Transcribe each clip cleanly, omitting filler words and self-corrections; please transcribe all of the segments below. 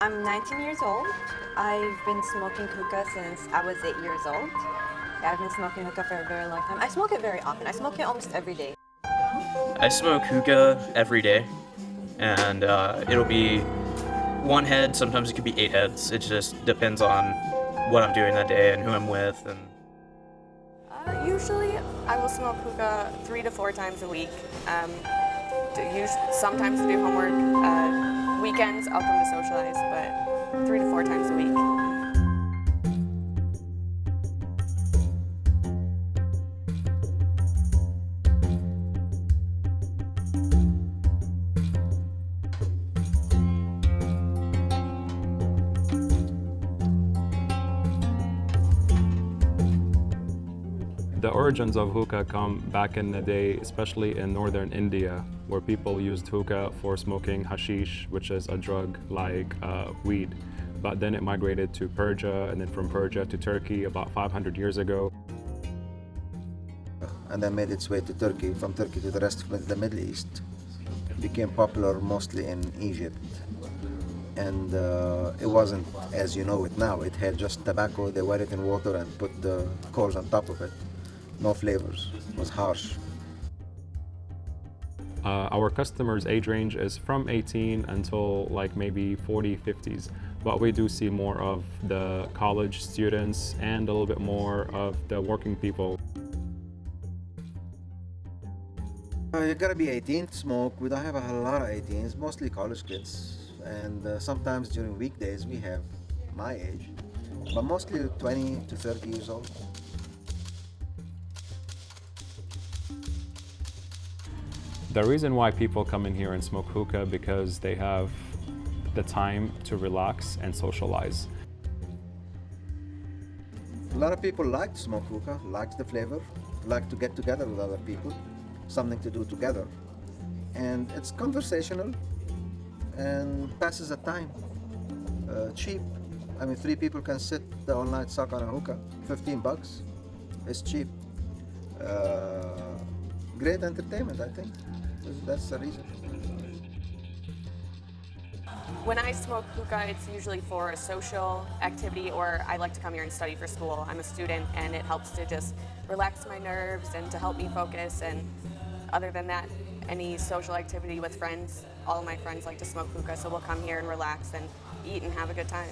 I'm 19 years old. I've been smoking hookah since I was 8 years old. Yeah, I've been smoking hookah for a very long time. I smoke it very often. I smoke it almost every day. I smoke hookah every day, and it'll be one head. Sometimes it could be 8 heads. It just depends on what I'm doing that day and who I'm with. And Usually, I will smoke hookah 3 to 4 times a week. Sometimes to do homework. Weekends, I'll come to socialize, but 3 to 4 times a week. The origins of hookah come back in the day, especially in northern India, where people used hookah for smoking hashish, which is a drug like weed. But then it migrated to Persia, and then from Persia to Turkey about 500 years ago. And then made its way to Turkey, from Turkey to the rest of the Middle East. It became popular mostly in Egypt. And it wasn't as you know it now. It had just tobacco, they wet it in water and put the coals on top of it. No flavors, it was harsh. Our customers' age range is from 18 until like maybe 40, 50s. But we do see more of the college students and a little bit more of the working people. You gotta be 18 to smoke. We don't have a lot of 18s, mostly college kids. And sometimes during weekdays we have my age, but mostly 20 to 30 years old. The reason why people come in here and smoke hookah because they have the time to relax and socialize. A lot of people like to smoke hookah, like the flavor, like to get together with other people, something to do together. And it's conversational and passes the time. Cheap. I mean, 3 people can sit the all night suck on a hookah. $15. It's cheap. Great entertainment, I think. That's the reason. When I smoke hookah, it's usually for a social activity, or I like to come here and study for school. I'm a student, and it helps to just relax my nerves and to help me focus. And other than that, any social activity with friends, all of my friends like to smoke hookah, so we'll come here and relax and eat and have a good time.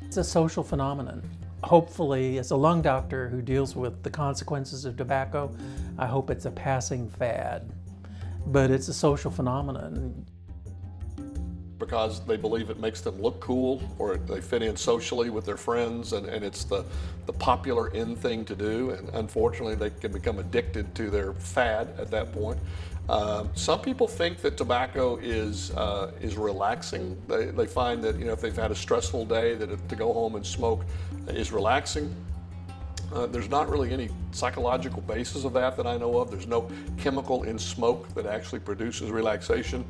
It's a social phenomenon. Hopefully, as a lung doctor who deals with the consequences of tobacco, I hope it's a passing fad. But it's a social phenomenon. Because they believe it makes them look cool, or they fit in socially with their friends, and it's the popular in thing to do, and unfortunately they can become addicted to their fad at that point. Some people think that tobacco is relaxing. They find that, you know, if they've had a stressful day, that to go home and smoke is relaxing. There's not really any psychological basis of that I know of. There's no chemical in smoke that actually produces relaxation.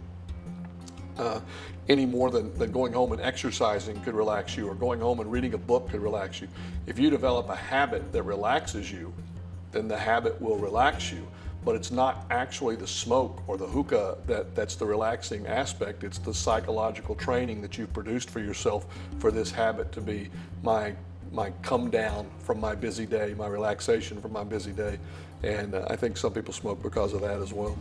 Any more than going home and exercising could relax you, or going home and reading a book could relax you. If you develop a habit that relaxes you, then the habit will relax you. But it's not actually the smoke or the hookah that's the relaxing aspect. It's the psychological training that you've produced for yourself for this habit to be my come down from my busy day, my relaxation from my busy day. And I think some people smoke because of that as well.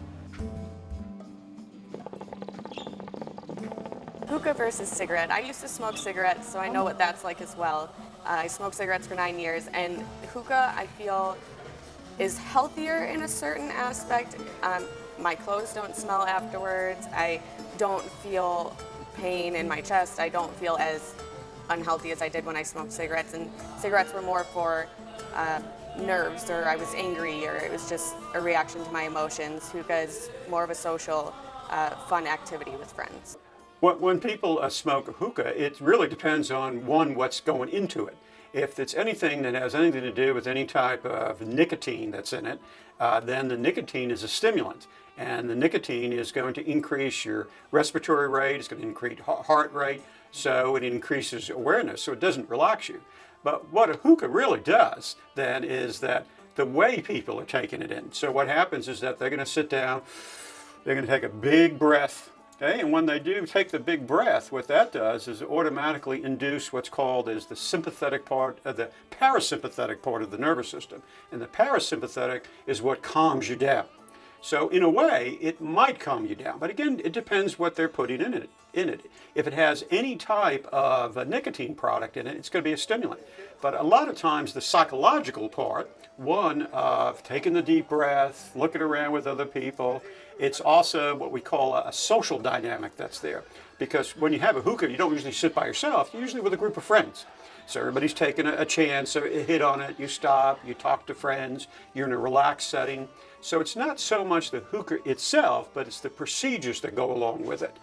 Hookah versus cigarette. I used to smoke cigarettes, so I know what that's like as well. I smoked cigarettes for 9 years, and hookah, I feel, is healthier in a certain aspect. My clothes don't smell afterwards. I don't feel pain in my chest. I don't feel as unhealthy as I did when I smoked cigarettes. And cigarettes were more for nerves, or I was angry, or it was just a reaction to my emotions. Hookah is more of a social, fun activity with friends. When people smoke hookah, it really depends on, one, what's going into it. If it's anything that has anything to do with any type of nicotine that's in it, then the nicotine is a stimulant. And the nicotine is going to increase your respiratory rate, it's going to increase heart rate, so it increases awareness, so it doesn't relax you. But what a hookah really does then is that the way people are taking it in. So what happens is that they're going to sit down, they're going to take a big breath Okay, and when they do take the big breath, what that does is automatically induce what's called as the sympathetic part, the parasympathetic part of the nervous system. And the parasympathetic is what calms you down. So in a way, it might calm you down. But again, it depends what they're putting in it. If it has any type of a nicotine product in it, it's going to be a stimulant. But a lot of times the psychological part, one of taking the deep breath, looking around with other people, it's also what we call a social dynamic that's there. Because when you have a hookah, you don't usually sit by yourself, you're usually with a group of friends. So everybody's taking a chance, a hit on it, you stop, you talk to friends, you're in a relaxed setting. So it's not so much the hookah itself, but it's the procedures that go along with it.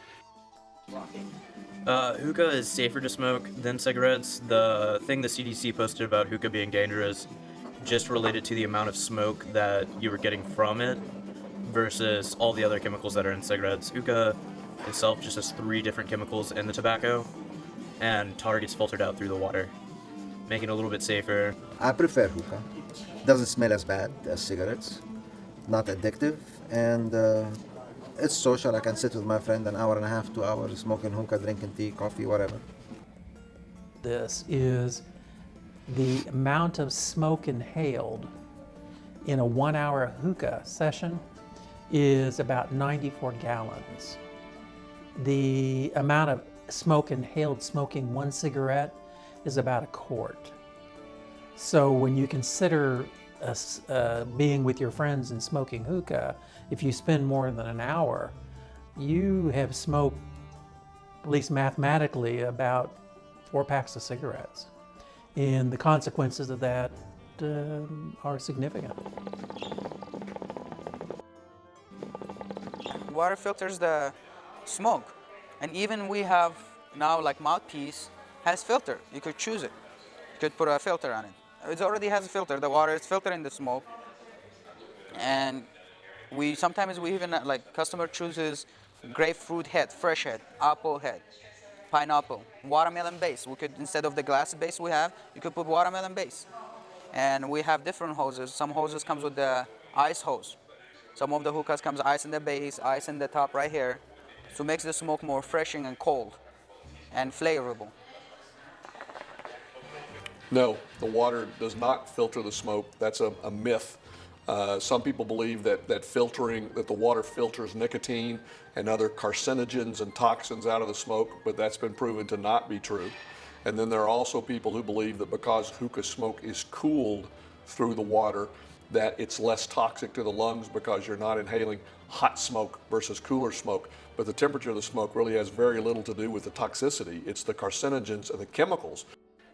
Hookah is safer to smoke than cigarettes. The thing the CDC posted about hookah being dangerous just related to the amount of smoke that you were getting from it versus all the other chemicals that are in cigarettes. Hookah itself just has 3 different chemicals in the tobacco, and tar gets filtered out through the water, making it a little bit safer. I prefer hookah. Doesn't smell as bad as cigarettes. Not addictive, and it's social. I can sit with my friend an hour and a half, 2 hours, smoking hookah, drinking tea, coffee, whatever. This is the amount of smoke inhaled in a 1-hour hookah session is about 94 gallons. The amount of smoke inhaled smoking 1 cigarette is about a quart. So when you consider being with your friends and smoking hookah, if you spend more than an hour, you have smoked, at least mathematically, about 4 packs of cigarettes. And the consequences of that are significant. Water filters the smoke, and even we have now like mouthpiece has filter. You could choose it. You could put a filter on it. It already has a filter. The water is filtering the smoke, and sometimes we even like customer chooses grapefruit head, fresh head, apple head, pineapple, watermelon base. We could, instead of the glass base we have, you could put watermelon base. And we have different hoses. Some hoses comes with the ice hose. Some of the hookahs comes ice in the base, ice in the top right here. So it makes the smoke more refreshing and cold and flavorable. No, the water does not filter the smoke. That's a myth. Some people believe that the water filters nicotine and other carcinogens and toxins out of the smoke, but that's been proven to not be true. And then there are also people who believe that because hookah smoke is cooled through the water, that it's less toxic to the lungs because you're not inhaling hot smoke versus cooler smoke. But the temperature of the smoke really has very little to do with the toxicity. It's the carcinogens and the chemicals.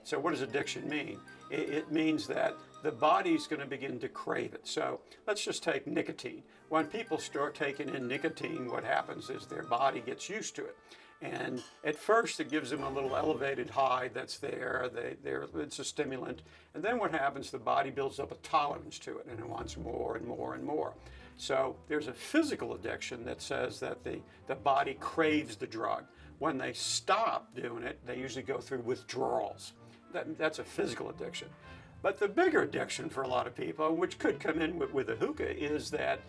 So what does addiction mean? It means that the body's going to begin to crave it. So let's just take nicotine. When people start taking in nicotine, what happens is their body gets used to it. And at first it gives them a little elevated high that's there, it's a stimulant. And then what happens, the body builds up a tolerance to it and it wants more and more and more. So there's a physical addiction that says that the body craves the drug. When they stop doing it, they usually go through withdrawals. That's a physical addiction. But the bigger addiction for a lot of people, which could come in with a hookah, is that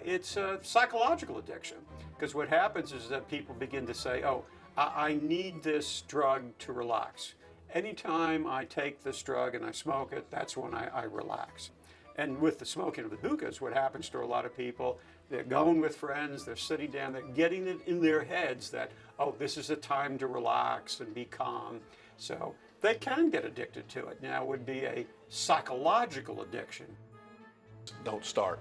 it's a psychological addiction. Because what happens is that people begin to say, oh, I need this drug to relax. Anytime I take this drug and I smoke it, that's when I relax. And with the smoking of the hookahs, what happens to a lot of people, they're going with friends, they're sitting down, they're getting it in their heads that, oh, this is a time to relax and be calm. So they can get addicted to it. Now, it would be a psychological addiction. Don't start.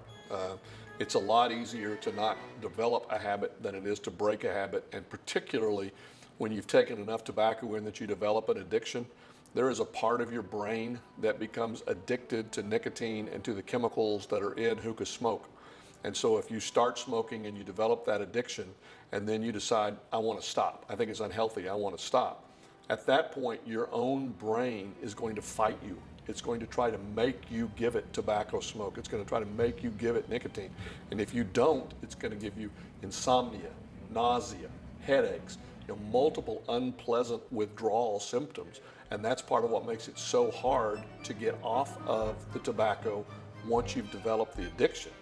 It's a lot easier to not develop a habit than it is to break a habit, and particularly when you've taken enough tobacco in that you develop an addiction, there is a part of your brain that becomes addicted to nicotine and to the chemicals that are in hookah smoke. And so if you start smoking and you develop that addiction and then you decide, I want to stop, I think it's unhealthy, I want to stop, at that point your own brain is going to fight you. It's going to try to make you give it tobacco smoke. It's going to try to make you give it nicotine. And if you don't, it's going to give you insomnia, nausea, headaches, multiple unpleasant withdrawal symptoms. And that's part of what makes it so hard to get off of the tobacco once you've developed the addiction.